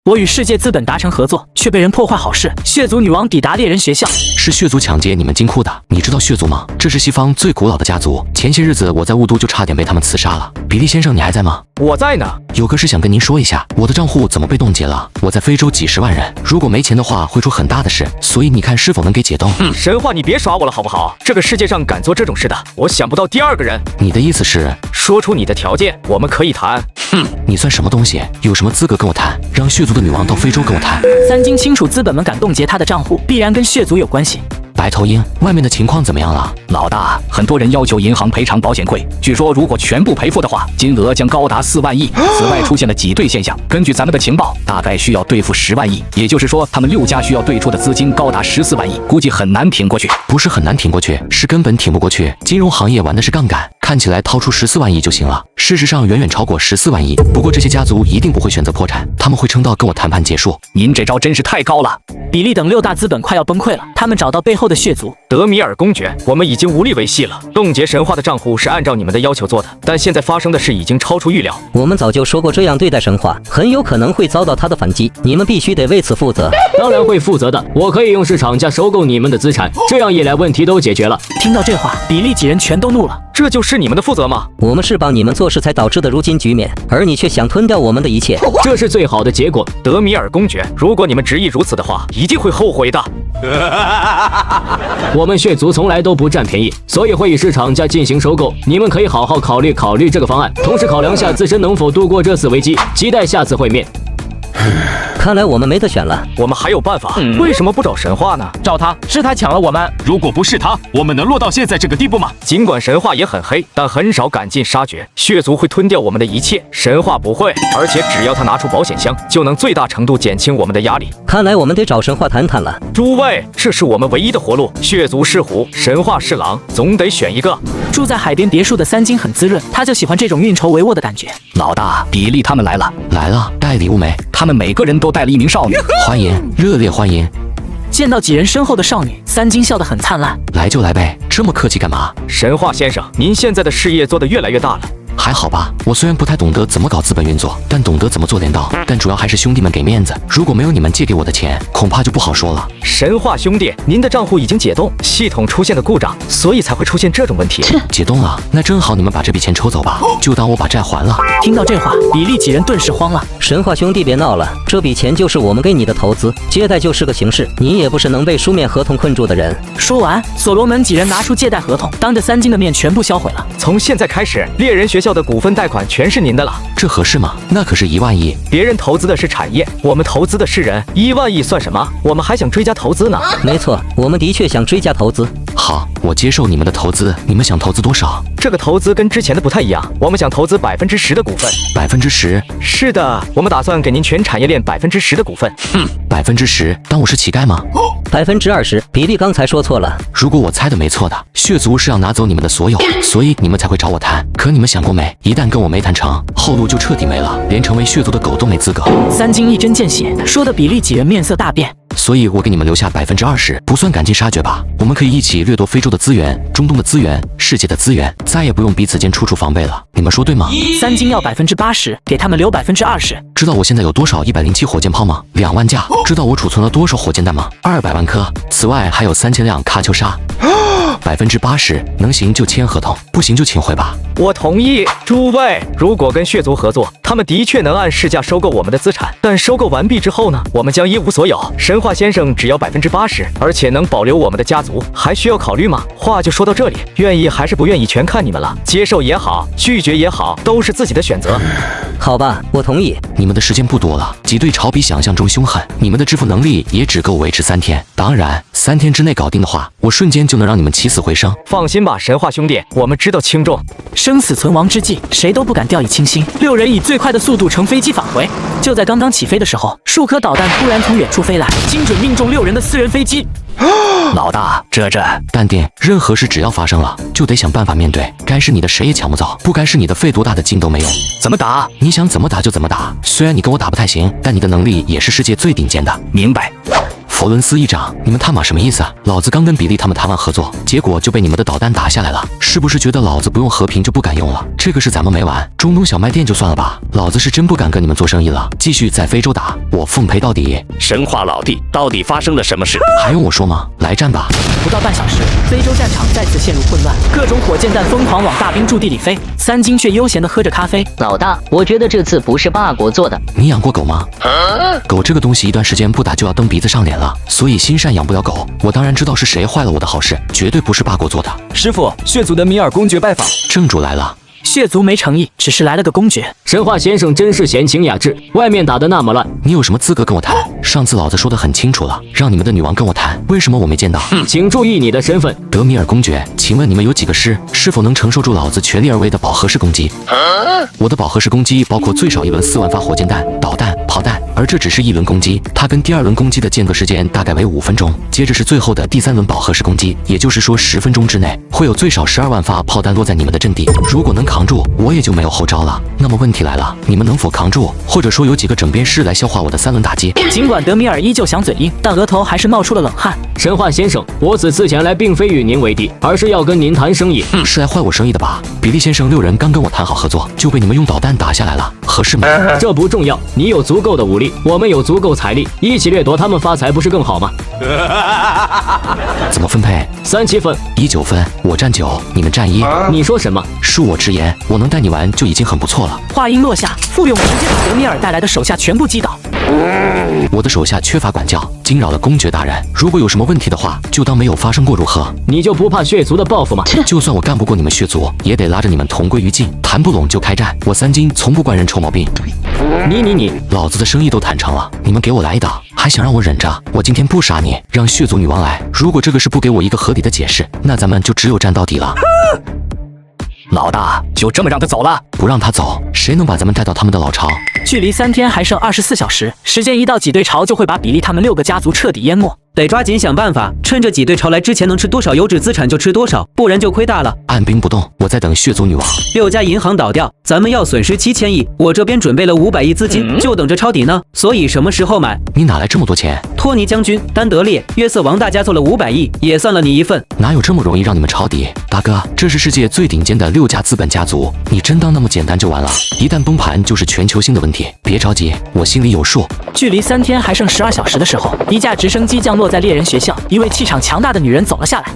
我与世界资本达成合作，却被人破坏好事。血族女王抵达猎人学校，是血族抢劫你们金库的。你知道血族吗？这是西方最古老的家族。前些日子我在雾都就差点被他们刺杀了。比利先生，你还在吗？我在呢。有个事想跟您说一下，我的账户怎么被冻结了？我在非洲几十万人，如果没钱的话，会出很大的事。所以你看是否能给解冻？神话，你别耍我了好不好？这个世界上敢做这种事的，我想不到第二个人。你的意思是，说出你的条件，我们可以谈。你算什么东西？有什么资格跟我谈？让血族的女王到非洲跟我谈？三金清楚资本们敢冻结他的账户，必然跟血族有关系。白头鹰，外面的情况怎么样了？老大，很多人要求银行赔偿保险柜，据说如果全部赔付的话，金额将高达4万亿。此外，出现了挤兑现象，根据咱们的情报，大概需要兑付10万亿，也就是说，他们6家需要兑出的资金高达14万亿，估计很难挺过去。不是很难挺过去，是根本挺不过去。金融行业玩的是杠杆，看起来掏出14万亿就行了，事实上远远超过14万亿。不过这些家族一定不会选择破产，他们会撑到跟我谈判结束。您这招真是太高了。比利等6大资本快要崩溃了，他们找到背后的血族。德米尔公爵，我们已经无力维系了。冻结神话的账户是按照你们的要求做的，但现在发生的事已经超出预料。我们早就说过，这样对待神话，很有可能会遭到他的反击，你们必须得为此负责。当然会负责的，我可以用市场价收购你们的资产，这样一来问题都解决了。听到这话，比利几人全都怒了。这就是你们的负责吗？我们是帮你们做事才导致的如今局面，而你却想吞掉我们的一切，这是最好的结果。德米尔公爵，如果你们执意如此的话，一定会后悔的。我们血族从来都不占便宜，所以会以市场价进行收购。你们可以好好考虑考虑这个方案，同时考量下自身能否度过这次危机。期待下次会面。看来我们没得选了。我们还有办法，为什么不找神话呢？找他，是他抢了我们。如果不是他，我们能落到现在这个地步吗？尽管神话也很黑，但很少赶尽杀绝。血族会吞掉我们的一切，神话不会。而且只要他拿出保险箱，就能最大程度减轻我们的压力。看来我们得找神话谈谈了。诸位，这是我们唯一的活路。血族是虎，神话是狼，总得选一个。住在海边别墅的三金很滋润，他就喜欢这种运筹帷幄的感觉。老大，比利他们来了。来了，带礼物没？他们每个人都带了一名少女。欢迎，热烈欢迎。见到几人身后的少女，三金笑得很灿烂。来就来呗，这么客气干嘛？神话先生，您现在的事业做得越来越大了。还好吧，我虽然不太懂得怎么搞资本运作，但懂得怎么做镰刀。但主要还是兄弟们给面子，如果没有你们借给我的钱，恐怕就不好说了。神话兄弟，您的账户已经解冻，系统出现了故障，所以才会出现这种问题。解冻了，那正好，你们把这笔钱抽走吧，就当我把债还了。听到这话，比利几人顿时慌了。神话兄弟别闹了，这笔钱就是我们给你的投资，借贷就是个形式，你也不是能被书面合同困住的人。说完，所罗门几人拿出借贷合同，当着三金的面全部销毁了。从现在开始，猎人学校的股份贷款全是您的了。这合适吗？那可是1万亿。别人投资的是产业，我们投资的是人。1万亿算什么？我们还想追加投资呢。没错，我们的确想追加投资。好，我接受你们的投资。你们想投资多少？这个投资跟之前的不太一样，我们想投资10%的股份。10%？是的，我们打算给您全产业链10%的股份。10%？当我是乞丐吗？20%，比利刚才说错了。如果我猜的没错的，血族是要拿走你们的所有，所以你们才会找我谈。可你们想过没？一旦跟我没谈成，后路就彻底没了，连成为血族的狗都没资格。三金一针见血，说的比利几人面色大变。所以我给你们留下20%，不算赶尽杀绝吧？我们可以一起掠夺非洲的资源、中东的资源、世界的资源，再也不用彼此间处处防备了。你们说对吗？三金要80%，给他们留20%。知道我现在有多少107火箭炮吗？2万架。知道我储存了多少火箭弹吗？200万颗。此外还有3000辆喀秋莎。80%能行就签合同，不行就请回吧。我同意。诸位，如果跟血族合作，他们的确能按市价收购我们的资产，但收购完毕之后呢，我们将一无所有。神话先生只要80%，而且能保留我们的家族，还需要考虑吗？话就说到这里，愿意还是不愿意全看你们了。接受也好，拒绝也好，都是自己的选择。好吧，我同意。你们的时间不多了，挤兑潮比想象中凶狠，你们的支付能力也只够维持3天。当然，3天之内搞定的话，我瞬间就能让你们起死回生。放心吧，神话兄弟，我们知道轻重。生死存亡之际，谁都不敢掉以轻心。6人以最快的速度乘飞机返回。就在刚刚起飞的时候，数颗导弹突然从远处飞来，精准命中6人的私人飞机。老大，这淡定，任何事只要发生了，就得想办法面对。该是你的谁也抢不走，不该是你的费多大的劲都没有。怎么打？你想怎么打就怎么打。虽然你跟我打不太行，但你的能力也是世界最顶尖的。明白。佛伦斯议长，你们他妈什么意思啊？老子刚跟比利他们谈完合作，结果就被你们的导弹打下来了，是不是觉得老子不用和平就不敢用了？这个事咱们没完，中东小卖店就算了吧，老子是真不敢跟你们做生意了。继续在非洲打，我奉陪到底。神话老弟，到底发生了什么事？还用我说吗？来战吧！不到半小时，非洲战场再次陷入混乱，各种火箭弹疯狂往大兵驻地里飞，三金却悠闲地喝着咖啡。老大，我觉得这次不是霸国做的。你养过狗吗？狗这个东西一段时间不打就要蹬鼻子上脸了，所以新善养不了狗。我当然知道是谁坏了我的好事，绝对不是霸国做的。师傅，血族的米尔公爵拜访。正主来了。血族没诚意，只是来了个公爵。神话先生真是闲情雅致，外面打得那么乱，你有什么资格跟我谈？上次老子说得很清楚了，让你们的女王跟我谈，为什么我没见到？请注意你的身份。德米尔公爵，请问你们有几个师？是否能承受住老子全力而为的饱和式攻击？我的饱和式攻击包括最少一轮4万发火箭弹、导弹、炮弹，而这只是一轮攻击，它跟第2轮攻击的间隔时间大概为5分钟，接着是最后的第3轮饱和式攻击，也就是说10分钟之内会有最少12万发炮弹落在你们的阵地。如果能扛住，我也就没有后招了。那么问题来了，你们能否扛住？或者说有几个整编师来消化我的3轮打击？尽管德米尔依旧想嘴硬，但额头还是冒出了冷汗。神话先生，我此次前来并非与您为敌，而是要跟您谈生意。是来坏我生意的吧？比利先生6人刚跟我谈好合作，就被你们用导弹打下来了，合适吗？这不重要，你有足够的武力，我们有足够财力，一起掠夺他们发财不是更好吗？怎么分配？3-7分，1-9分，我占9，你们占1。你说什么？恕我直言，我能带你玩就已经很不错了。话音落下，傅勇直接把德米尔带来的手下全部击倒。我的手下缺乏管教，惊扰了公爵大人。如果有什么问题的话，就当没有发生过如何？你就不怕血族的报复吗？就算我干不过你们血族，也得拉着你们同归于尽。谈不拢就开战，我三金从不惯人臭毛病。你，老子的生意都谈成了，你们给我来一刀，还想让我忍着？我今天不杀你，让血族女王来。如果这个事不给我一个合理的解释，那咱们就只有战到底了。老大，就这么让他走了？不让他走，谁能把咱们带到他们的老巢？距离3天还剩24小时，时间一到，挤兑潮就会把比利他们6个家族彻底淹没。得抓紧想办法，趁着挤兑潮来之前能吃多少油脂资产就吃多少，不然就亏大了。按兵不动，我在等血族女王。6家银行倒掉，咱们要损失7000亿，我这边准备了500亿资金，就等着抄底呢。所以什么时候买？你哪来这么多钱？托尼将军、丹德烈、约瑟王大家做了500亿，也算了你一份。哪有这么容易让你们抄底？大哥，这是世界最顶尖的6家资本家族，你真当那么简单就完了？一旦崩盘就是全球性的问题。别着急，我心里有数。距离3天还剩12小时的时候，一架直升机降落在猎人学校，一位气场强大的女人走了下来。